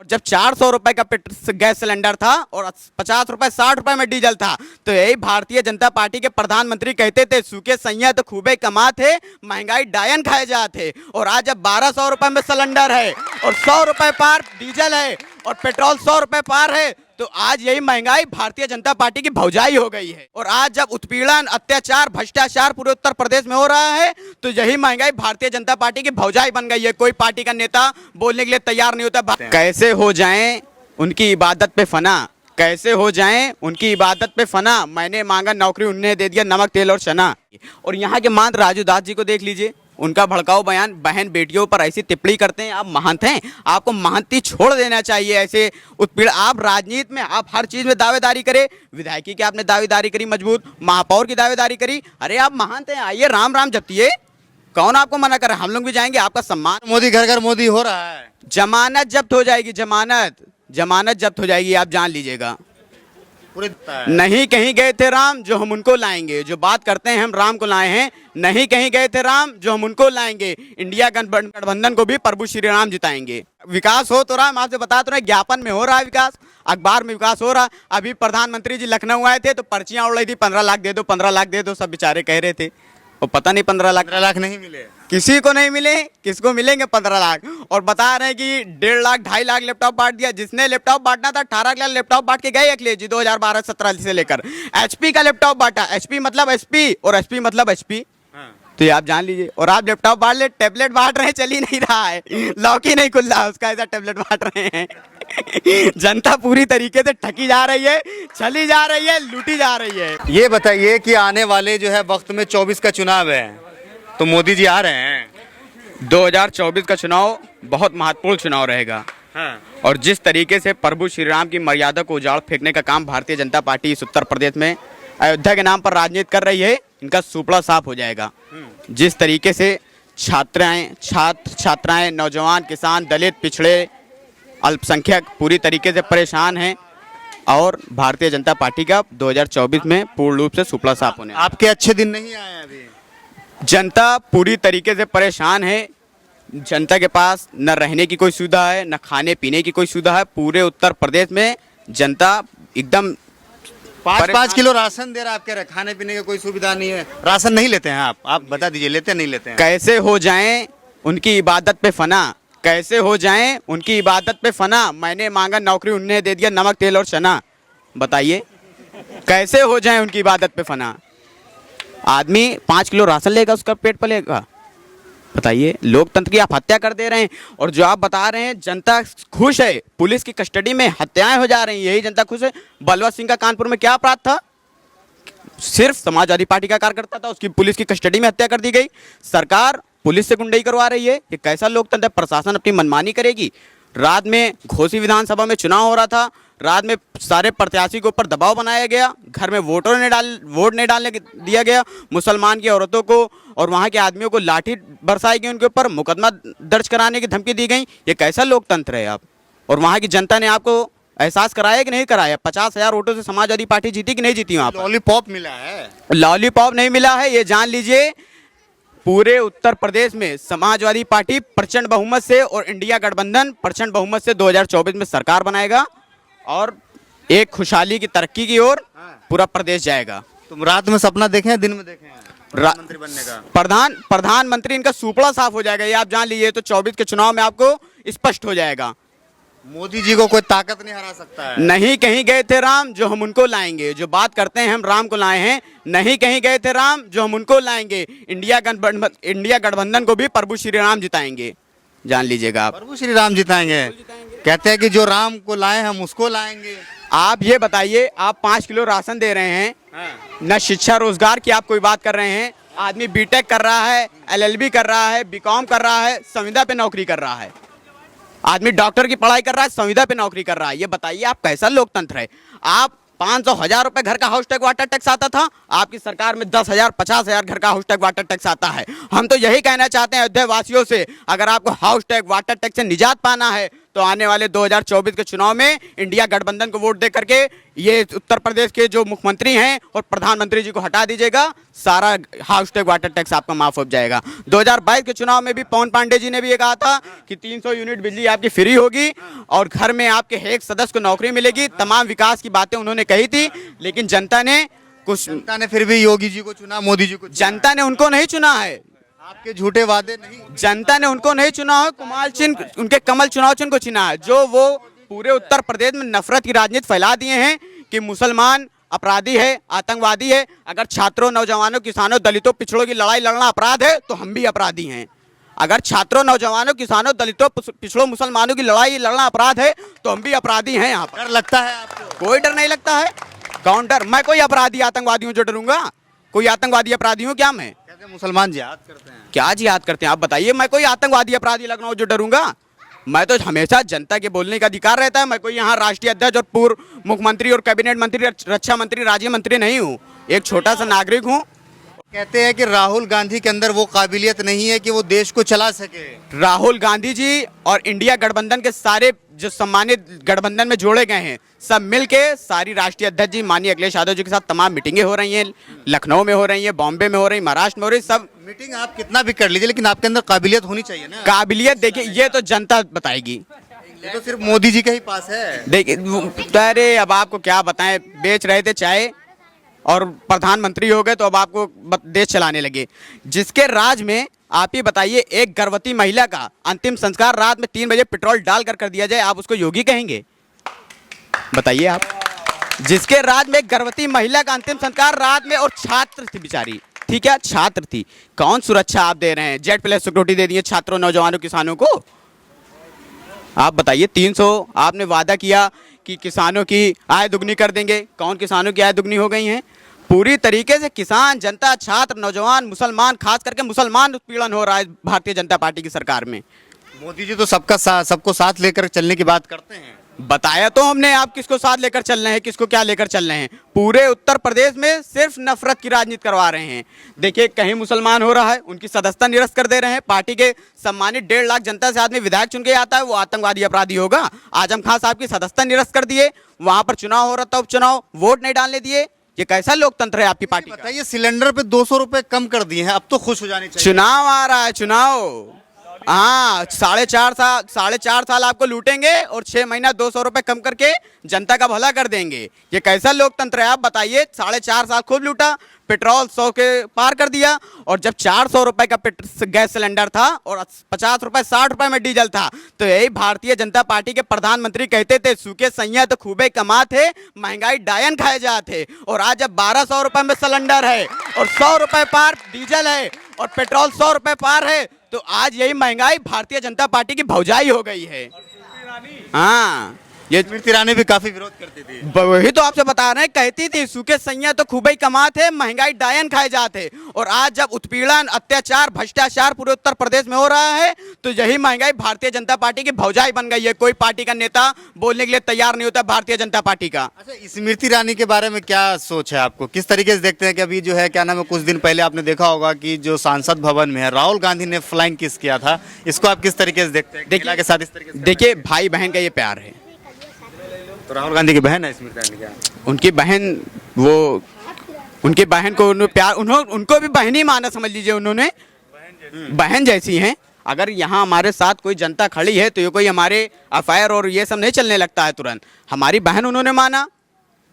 और जब 400 रुपए का गैस सिलेंडर था और 50 रुपए 60 रुपए में डीजल था, तो यही भारतीय जनता पार्टी के प्रधानमंत्री कहते थे सूखे सैया तो खूबे कमा थे, महंगाई डायन खाए जाते। और आज जब 1200 रुपए में सिलेंडर है और 100 रुपए पार डीजल है और पेट्रोल 100 रुपए पार है, तो आज यही महंगाई भारतीय जनता पार्टी की भौजाई हो गई है। और आज जब उत्पीड़न, अत्याचार, भ्रष्टाचार पूरे उत्तर प्रदेश में हो रहा है, तो यही महंगाई भारतीय जनता पार्टी की भौजाई बन गई है। कोई पार्टी का नेता बोलने के लिए तैयार नहीं होता। कैसे हो जाएं उनकी इबादत पे फना, कैसे हो जाएं उनकी इबादत पे फना, मैंने मांगा नौकरी उन्हें दे दिया नमक तेल और चना। और यहाँ के महंत राजू दास जी को देख लीजिए, उनका भड़काऊ बयान, बहन बेटियों पर ऐसी टिप्पणी करते हैं। आप महंत हैं, आपको महंती छोड़ देना चाहिए। ऐसे उत्पीड़न, आप राजनीति में आप हर चीज में दावेदारी करें। विधायकी की आपने दावेदारी करी मजबूत, महापौर की दावेदारी करी, अरे आप महंत हैं, आइए राम राम जपतिए, कौन आपको मना कर रहा है? हम लोग भी जाएंगे, आपका सम्मान। मोदी घर घर मोदी हो रहा है। जमानत जब्त हो जाएगी, जमानत जब्त हो जाएगी, आप जान लीजिएगा। नहीं कहीं गए थे राम जो हम उनको लाएंगे, जो बात करते हैं हम राम को लाए हैं। नहीं कहीं गए थे राम जो हम उनको लाएंगे, इंडिया गठबंधन को भी प्रभु श्री राम जिताएंगे। विकास हो तो रहा, हम आपसे बता तो रहे, ज्ञापन में हो रहा है विकास, अखबार में विकास हो रहा। अभी प्रधानमंत्री जी लखनऊ आए थे तो पर्चियां उड़ रही थी, 15 लाख दे दो, 15 लाख दे दो, सब बेचारे कह रहे थे। और पता नहीं 15 लाख नहीं मिले, किसी को नहीं मिले, किसको मिलेंगे 15 लाख? और बता रहे हैं कि 1.5 लाख 2.5 लाख लैपटॉप बांट दिया। जिसने लैपटॉप बांटना था 18 लाख लैपटॉप बांट के गए अखिलेश जी 2012-17 से लेकर। एचपी का लैपटॉप बांटा, एचपी मतलब एसपी और एसपी मतलब एचपी, तो ये आप जान लीजिए। और आप लैपटॉप बांट ले, टैबलेट बांट रहे हैं, चल ही नहीं रहा है, लॉक ही नहीं खुल रहा है उसका, ऐसा टैबलेट बांट रहे हैं। जनता पूरी तरीके से ठगी जा रही है, चली जा रही है, लूटी जा रही है। ये बताइए कि आने वाले जो है वक्त में 24 का चुनाव है, तो मोदी जी आ रहे हैं। 2024 का चुनाव बहुत महत्वपूर्ण चुनाव रहेगा। और जिस तरीके से प्रभु श्री राम की मर्यादा को उजाड़ फेंकने का काम भारतीय जनता पार्टी इस उत्तर प्रदेश में अयोध्या के नाम पर राजनीति कर रही है, इनका सुपड़ा साफ हो जाएगा। जिस तरीके से छात्राएं, नौजवान, किसान, दलित, पिछड़े, अल्पसंख्यक पूरी तरीके से परेशान हैं, और भारतीय जनता पार्टी का 2024 में पूर्ण रूप से सुपड़ा साफ होने। आपके अच्छे दिन नहीं आए अभी। जनता पूरी तरीके से परेशान है। जनता के पास न रहने की कोई सुविधा है, न खाने पीने की कोई सुविधा है। पूरे उत्तर प्रदेश में जनता एकदम 5-5 किलो राशन दे रहा है, आप कह रहे हैं खाने पीने की कोई सुविधा नहीं है। राशन नहीं लेते हैं आप बता दीजिए, लेते नहीं लेते हैं? कैसे हो जाएं उनकी इबादत पे फना, कैसे हो जाएं उनकी इबादत पे फना, मैंने मांगा नौकरी उन्हें दे दिया नमक तेल और चना। बताइए कैसे हो जाएं उनकी इबादत पे फना? आदमी 5 किलो राशन लेगा, उसका पेट पलेगा? बताइए, लोकतंत्र की आप हत्या कर दे रहे हैं। और जो आप बता रहे हैं जनता खुश है, पुलिस की कस्टडी में हत्याएं हो जा रही हैं, यही जनता खुश है। बलवंत सिंह का कानपुर में क्या अपराध था? सिर्फ समाजवादी पार्टी का कार्यकर्ता था, उसकी पुलिस की कस्टडी में हत्या कर दी गई। सरकार पुलिस से गुंडई करवा रही है, ये कैसा लोकतंत्र है? प्रशासन अपनी मनमानी करेगी। रात में घोसी विधानसभा में चुनाव हो रहा था, रात में सारे प्रत्याशी के ऊपर दबाव बनाया गया, घर में वोट नहीं डालने दिया गया, मुसलमान की औरतों को और वहाँ के आदमियों को लाठी बरसाई गई, उनके ऊपर मुकदमा दर्ज कराने की धमकी दी गई। ये कैसा लोकतंत्र है आप? और वहाँ की जनता ने आपको एहसास कराया कि नहीं कराया? 50,000 वोटों से समाजवादी पार्टी जीती कि नहीं जीती? वहाँ पर लॉलीपॉप मिला है, लॉलीपॉप नहीं मिला है, ये जान लीजिए। पूरे उत्तर प्रदेश में समाजवादी पार्टी प्रचंड बहुमत से और इंडिया गठबंधन प्रचंड बहुमत से 2024 में सरकार बनाएगा और एक खुशहाली की तरक्की की ओर पूरा प्रदेश जाएगा। तुम रात में सपना देखे हैं, दिन में देखे हैं प्रधानमंत्री बनने का? प्रधानमंत्री इनका सुपड़ा साफ हो जाएगा, ये आप जान लीजिए। तो 24 के चुनाव में आपको स्पष्ट हो जाएगा। मोदी जी को कोई ताकत नहीं हरा सकता है। नहीं कहीं गए थे राम जो हम उनको लाएंगे, जो बात करते हैं हम राम को लाए हैं। नहीं कहीं गए थे राम जो हम उनको लाएंगे, इंडिया गठबंधन को भी प्रभु श्री राम जिताएंगे, जान लीजिएगा आप। प्रभु श्री राम जिताएंगे? कहते हैं कि जो राम को लाए हम उसको लाएंगे। आप ये बताइए, आप 5 किलो राशन दे रहे हैं, न शिक्षा रोजगार की आप कोई बात कर रहे हैं। आदमी बीटेक कर रहा है, LLB कर रहा है, बीकॉम कर रहा है, संविदा पे नौकरी कर रहा है। आदमी डॉक्टर की पढ़ाई कर रहा है, संविदा पे नौकरी कर रहा है। ये बताइए आप कैसा लोकतंत्र है? आप 500,000 रुपए घर का हाउस टैक्स वाटर टैक्स आता था, आपकी सरकार में 10,000 50,000 घर का हाउस टैक्स वाटर टैक्स आता है। हम तो यही कहना चाहते हैं अयोध्या वासियों से, अगर आपको हाउस टैक्स वाटर टैक्स से निजात पाना है तो आने वाले 2024 के चुनाव में इंडिया गठबंधन को वोट दे करके ये उत्तर प्रदेश के जो मुख्यमंत्री हैं और प्रधानमंत्री जी को हटा दीजिएगा, सारा हाउस टैक्स वाटर टैक्स आपका माफ हो जाएगा। 2022 के चुनाव में भी पवन पांडे जी ने भी ये कहा था कि 300 यूनिट बिजली आपकी फ्री होगी और घर में आपके एक सदस्य को नौकरी मिलेगी। तमाम विकास की बातें उन्होंने कही थी, लेकिन जनता ने फिर भी योगी जी को चुना, मोदी जी को चुना। जनता ने उनको नहीं चुना है, आपके झूठे वादे नहीं, जनता ने उनको नहीं चुना है, कुमार चिन्ह उनके कमल चुनाव चिन्ह को चुना है, जो वो पूरे उत्तर प्रदेश में नफरत की राजनीति फैला दिए हैं कि मुसलमान अपराधी है, आतंकवादी है। अगर छात्रों, नौजवानों, किसानों, दलितों, पिछड़ों की लड़ाई लड़ना अपराध है तो हम भी अपराधी हैं। अगर छात्रों, नौजवानों, किसानों, दलितों, पिछड़ों, मुसलमानों की लड़ाई लड़ना अपराध है तो हम भी अपराधी हैं। यहाँ पर डर लगता है आपको? कोई डर नहीं लगता है। कौन डर? मैं कोई अपराधी आतंकवादी हूँ जो डरूंगा? कोई आतंकवादी अपराधी हूँ क्या मैं? कहते हैं मुसलमान जिहाद करते हैं। क्या जिहाद करते हैं आप बताइए? मैं कोई आतंकवादी अपराधी लग रहा हूँ जो डरूंगा? मैं तो हमेशा जनता के बोलने का अधिकार रहता है। मैं कोई यहाँ राष्ट्रीय अध्यक्ष और पूर्व मुख्यमंत्री और कैबिनेट मंत्री, रक्षा मंत्री, राज्य मंत्री नहीं हूँ। एक छोटा सा नागरिक हूँ। कहते हैं कि राहुल गांधी के अंदर वो काबिलियत नहीं है कि वो देश को चला सके। राहुल गांधी जी और इंडिया गठबंधन के सारे जो सम्मानित गठबंधन में जोड़े गए हैं, सब मिलके सारी राष्ट्रीय अध्यक्ष जी माननीय अखिलेश यादव जी के साथ तमाम मीटिंगें हो रही हैं। लखनऊ में हो रही हैं, बॉम्बे में हो रही, महाराष्ट्र में हो रही। सब मीटिंग आप कितना भी कर लीजिए, लेकिन आपके अंदर काबिलियत होनी चाहिए ना। काबिलियत देखिए, ये तो जनता बताएगी। ये तो सिर्फ मोदी जी के ही पास है। देखिए, अरे अब आपको क्या बताएं, बेच रहे थे चाय और प्रधानमंत्री हो गए तो अब आपको देश चलाने लगे। जिसके राज में आप ही बताइए, एक गर्भवती महिला का अंतिम संस्कार रात में 3 बजे पेट्रोल डालकर कर दिया जाए, आप उसको योगी कहेंगे? बताइए आप। जिसके राज में एक गर्भवती महिला का अंतिम संस्कार रात में, और छात्र थी बेचारी, ठीक है, छात्र थी। कौन सुरक्षा आप दे रहे हैं? जेड प्लस सिक्योरिटी दे दिए छात्रों, नौजवानों, किसानों को? आप बताइए। 300 आपने वादा किया कि किसानों की आय दुगनी कर देंगे। कौन किसानों की आय दुगनी हो गई है? पूरी तरीके से किसान, जनता, छात्र, नौजवान, मुसलमान, खास करके मुसलमान उत्पीड़न हो रहा है भारतीय जनता पार्टी की सरकार में। मोदी जी तो सबको साथ लेकर चलने की बात करते हैं। बताया तो हमने, आप किसको साथ लेकर चल रहे हैं, किसको क्या लेकर चल रहे हैं? पूरे उत्तर प्रदेश में सिर्फ नफरत की राजनीति करवा रहे हैं। देखिए, कहीं मुसलमान हो रहा है, उनकी सदस्यता निरस्त कर दे रहे हैं। पार्टी के सम्मानित 1.5 लाख जनता से आदमी विधायक चुन के आता है, वो आतंकवादी अपराधी होगा? आजम खान साहब की सदस्यता निरस्त कर दिए, वहां पर चुनाव हो रहा था, उपचुनाव, वोट नहीं डालने दिए। ये कैसा लोकतंत्र है आपकी पार्टी का? बताइए, सिलेंडर पे 200 रुपए कम कर दिए हैं, अब तो खुश हो जानी चाहिए। चुनाव आ रहा है, चुनाव। हाँ, 4.5 साल आपको लूटेंगे और 6 महीना 200 रुपए कम करके जनता का भला कर देंगे। ये कैसा लोकतंत्र है आप बताइए? 4.5 साल खूब लूटा, पेट्रोल 100 के पार कर दिया, और जब 400 रुपए का गैस सिलेंडर था और 50 रुपए 60 रुपए में डीजल था, तो यही भारतीय जनता पार्टी के प्रधानमंत्री कहते थे, सूखे सैया तो खूबे कमा थे, महंगाई डायन खाए जाते। और आज जब 1200 रुपए में सिलेंडर है और 100 रुपए पार डीजल है और पेट्रोल 100 रुपए पार है, तो आज यही महंगाई भारतीय जनता पार्टी की भौजाई हो गई है। हाँ, ये स्मृति ईरानी भी काफी विरोध करती थी। वही तो आपसे बता रहे हैं, कहती थी सूखे सैया तो खूब ही कमाते, महंगाई डायन खाए जाते। और आज जब उत्पीड़न, अत्याचार, भ्रष्टाचार पूरे उत्तर प्रदेश में हो रहा है, तो यही महंगाई भारतीय जनता पार्टी की भौजाई बन गई है। कोई पार्टी का नेता बोलने के लिए तैयार नहीं होता भारतीय जनता पार्टी का। अच्छा, स्मृति ईरानी के बारे में क्या सोच है आपको? किस तरीके से देखते हैं कि अभी जो है, क्या नाम है, कुछ दिन पहले आपने देखा होगा कि जो संसद भवन में है, राहुल गांधी ने फ्लाइंग किस किया था, इसको आप किस तरीके से देखते हैं? महिला के साथ इस तरीके से? देखिए, भाई बहन का ये प्यार है। तो राहुल गांधी की बहन है स्मृति ईरानी क्या? उनकी बहन, वो उनकी बहन को प्यार, उनको भी बहन ही माना, समझ लीजिए। उन्होंने बहन जैसी हैं। अगर यहाँ हमारे साथ कोई जनता खड़ी है तो ये कोई हमारे अफायर और ये सब नहीं चलने लगता है तुरंत। हमारी बहन उन्होंने माना,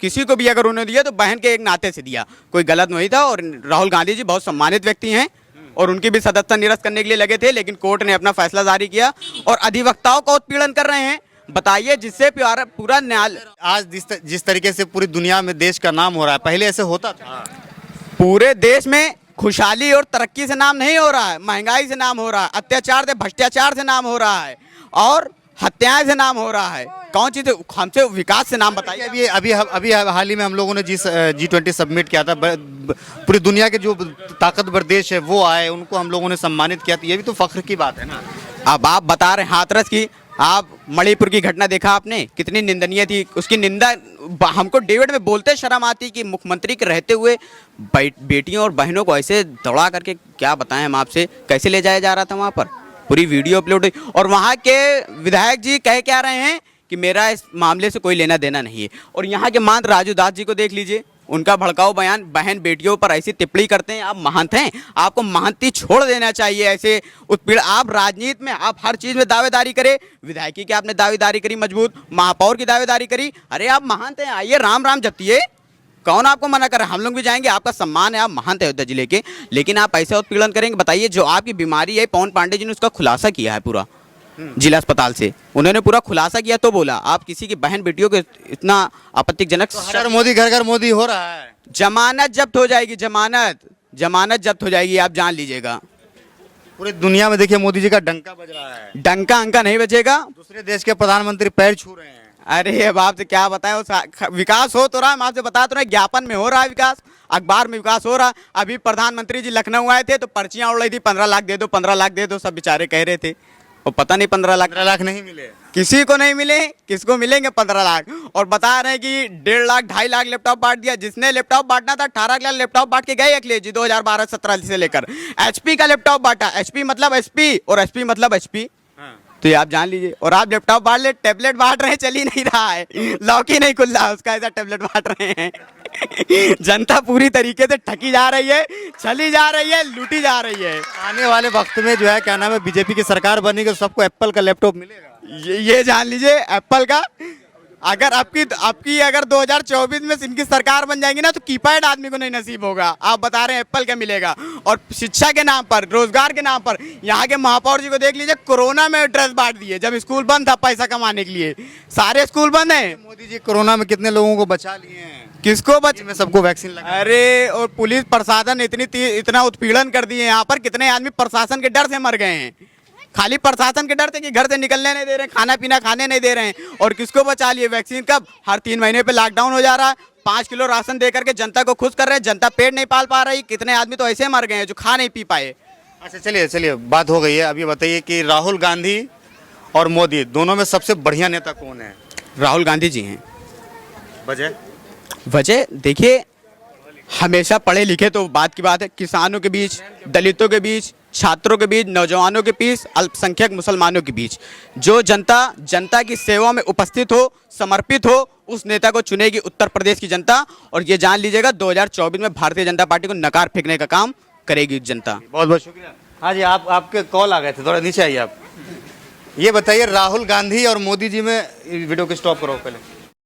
किसी को भी अगर उन्होंने दिया तो बहन के एक नाते से दिया, कोई गलत नहीं था। और राहुल गांधी जी बहुत सम्मानित व्यक्ति हैं और उनकी भी सदस्यता निरस्त करने के लिए लगे थे, लेकिन कोर्ट ने अपना फैसला जारी किया और अधिवक्ताओं का उत्पीड़न कर रहे हैं। बताइए, जिससे पूरा न्यायालय आज जिस तरीके से पूरी दुनिया में देश का नाम हो रहा है, पहले ऐसे होता था? पूरे देश में खुशहाली और तरक्की से नाम नहीं हो रहा है, महंगाई से नाम हो रहा है, अत्याचार से, भ्रष्टाचार से नाम हो रहा है और हत्याएं से नाम हो रहा है। कौन चीज़ हमसे विकास से नाम बताइए। अभी हाल ही में हम लोगों ने G20 सबमिट किया था, पूरी दुनिया के जो ताकतवर देश है वो आए, उनको हम लोगों ने सम्मानित किया, तो ये भी तो फख्र की बात है ना। अब आप बता रहे हैं हाथरस की, आप मणिपुर की घटना देखा आपने, कितनी निंदनीय थी। उसकी निंदा हमको डेविड में बोलते शर्म आती कि मुख्यमंत्री के रहते हुए बेटियों और बहनों को ऐसे दौड़ा करके, क्या बताएं हम आपसे, कैसे ले जाया जा रहा था वहाँ पर। पूरी वीडियो अपलोड हुई और वहाँ के विधायक जी कह क्या रहे हैं कि मेरा इस मामले से कोई लेना देना नहीं है। और यहाँ के महंत राजू दास जी को देख लीजिए, उनका भड़काऊ बयान, बहन बेटियों पर ऐसी टिप्पणी करते हैं। आप महंत हैं, आपको महंती छोड़ देना चाहिए। ऐसे उत्पीड़, आप राजनीति में आप हर चीज़ में दावेदारी करें। विधायकी की आपने दावेदारी करी मजबूत, महापौर की दावेदारी करी। अरे आप महंत हैं, आइए राम राम जपतिए, कौन आपको मना कर रहा है? हम लोग भी जाएंगे, आपका सम्मान है, आप महंत है अयोध्या जिले के, लेकिन आप ऐसा उत्पीड़न करेंगे। बताइए, जो आपकी बीमारी है, पवन पांडे जी ने उसका खुलासा किया है पूरा जिला अस्पताल से, उन्होंने पूरा खुलासा किया तो बोला आप किसी की बहन बेटियों के इतना आपत्तिजनक। तो हर मोदी घर मोदी हो रहा है। जमानत जब्त हो जाएगी, जमानत जब्त हो जाएगी, आप जान लीजिएगा। पूरी दुनिया में देखिए मोदी जी का डंका बज रहा है, डंका अंका नहीं बजेगा। दूसरे देश के प्रधानमंत्री पैर छू रहे हैं। अरे अब आपसे क्या बताएं, विकास हो तो रहा है, मैं आपसे बता तो रहा, ज्ञापन में हो रहा है विकास, अखबार में विकास हो रहा है। अभी प्रधानमंत्री जी लखनऊ आए थे तो पर्चियां उड़ रही थी, 15 लाख दे दो, 15 लाख दे दो, सब बेचारे कह रहे थे, और पता नहीं 15 लाख नहीं मिले, किसी को नहीं मिले, किसको मिलेंगे 15 लाख। और बता रहे हैं कि 1.5 लाख 2.5 लाख लैपटॉप बांट दिया। जिसने लैपटॉप बांटना था 18 लाख लैपटॉप बांट के गए अखिलेश जी 2012-17 से लेकर। एचपी का लैपटॉप बांटा, एचपी मतलब एसपी और एसपी मतलब एचपी, तो ये आप जान लीजिए। और आप लैपटॉप बांट ले, टैबलेट बांट रहे हैं, चल ही नहीं रहा है, लॉक ही नहीं खुल रहा है उसका, ऐसा टैबलेट बांट रहे हैं। जनता पूरी तरीके से ठगी जा रही है, चली जा रही है, लूटी जा रही है। आने वाले वक्त में जो है क्या नाम है, बीजेपी की सरकार बनेगी तो सबको एप्पल का लैपटॉप मिलेगा। ये जान लीजिए एप्पल का। अगर आपकी अगर 2024 में इनकी सरकार बन जाएगी ना तो कीपैड आदमी को नहीं नसीब होगा। आप बता रहे हैं एप्पल का मिलेगा। और शिक्षा के नाम पर, रोजगार के नाम पर, यहाँ के महापौर जी को देख लीजिए, कोरोना में ड्रेस बांट दिए जब स्कूल बंद था पैसा कमाने के लिए, सारे स्कूल बंद हैं। मोदी जी कोरोना में कितने लोगों को बचा लिए हैं, किसको बच में सबको वैक्सीन लगा। अरे और पुलिस प्रशासन इतना उत्पीड़न कर दिए यहाँ पर, कितने आदमी प्रशासन के डर से मर गए हैं। खाली प्रशासन के डर से कि घर से निकलने नहीं दे रहे हैं, खाना पीना खाने नहीं दे रहे हैं। और किसको बचा लिए? वैक्सीन कब? हर 3 महीने पे लॉकडाउन हो जा रहा है, 5 किलो राशन दे करके जनता को खुश कर रहे हैं। जनता पेट नहीं पाल पा रही, कितने आदमी तो ऐसे मर गए हैं जो खा नहीं पी पाए। अच्छा चलिए बात हो गई है। अब ये बताइए कि राहुल गांधी और मोदी दोनों में सबसे बढ़िया नेता कौन है? राहुल गांधी जी हैं। वजह देखिए, हमेशा पढ़े लिखे तो बात की बात है, किसानों के बीच, दलितों के बीच, छात्रों के बीच, नौजवानों के बीच, अल्पसंख्यक मुसलमानों के बीच जो जनता की सेवा में उपस्थित हो, समर्पित हो, उस नेता को चुनेगी उत्तर प्रदेश की जनता। और ये जान लीजिएगा 2024 में भारतीय जनता पार्टी को नकार फेंकने का काम करेगी जनता। बहुत बहुत शुक्रिया। हाँ जी, आपके कॉल आ गए थे, थोड़ा नीचे आइए आप। ये बताइए राहुल गांधी और मोदी जी में, वीडियो को स्टॉप करो पहले।